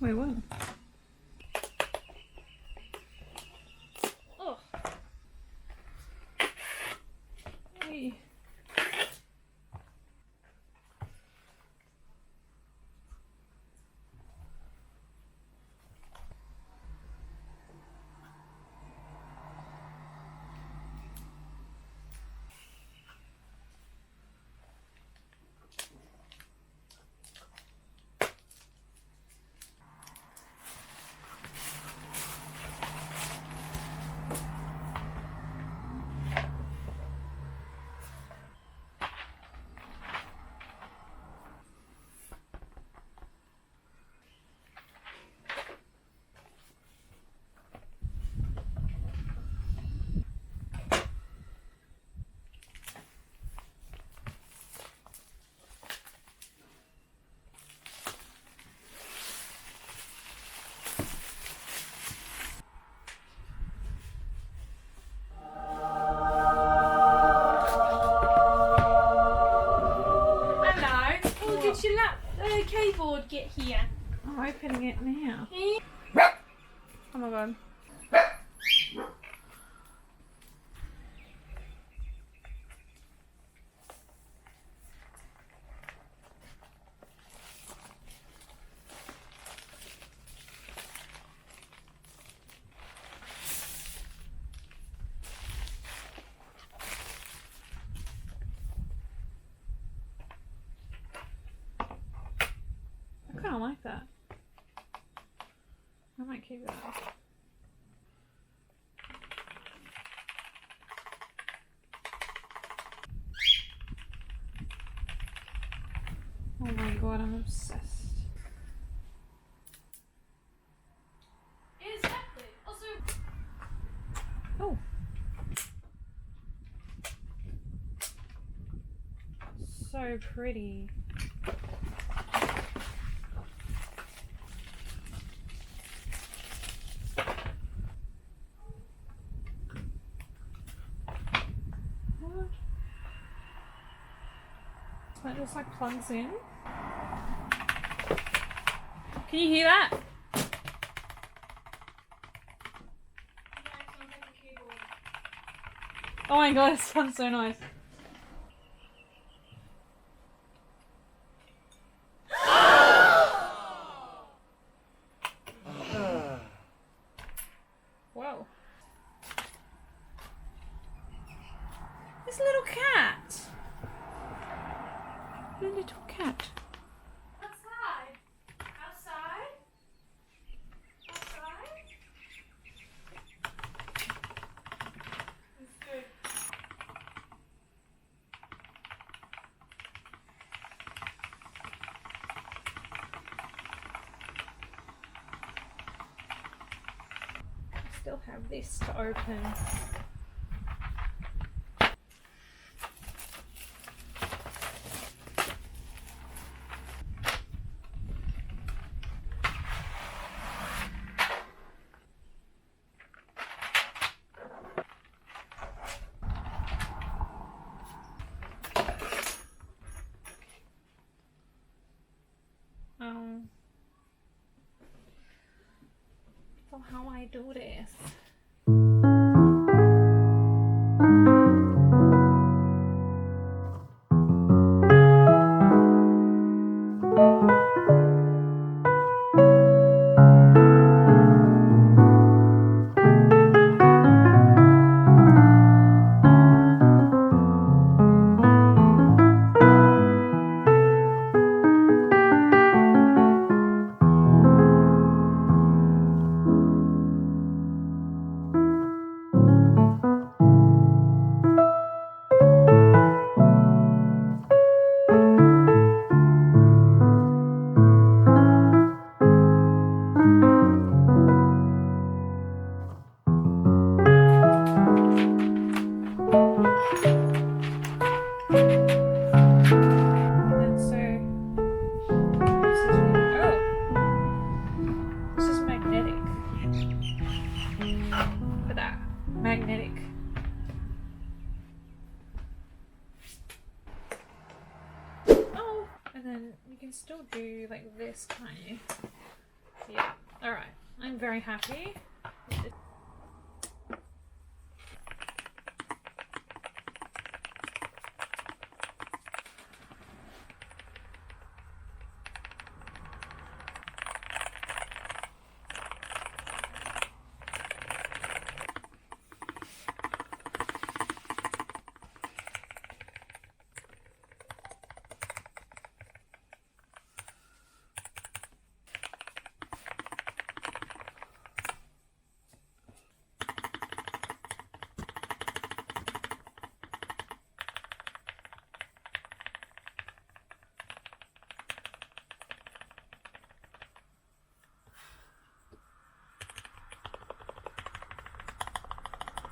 Wait, what? Oh. Hey. Did your keyboard get here? I'm opening it now. Oh my god. I kind of like that. I might keep that. Oh my god, I'm obsessed. Exactly. Also. Oh. So pretty. What? That just like plugs in. Can you hear that? Oh my god, it sounds so nice. Whoa. This little cat. A little cat. Outside. Outside. Outside. It's good. I still have this to open. So how I do this? Magnetic. Oh, and then you can still do like this, can't you? Yeah. All right. I'm very happy.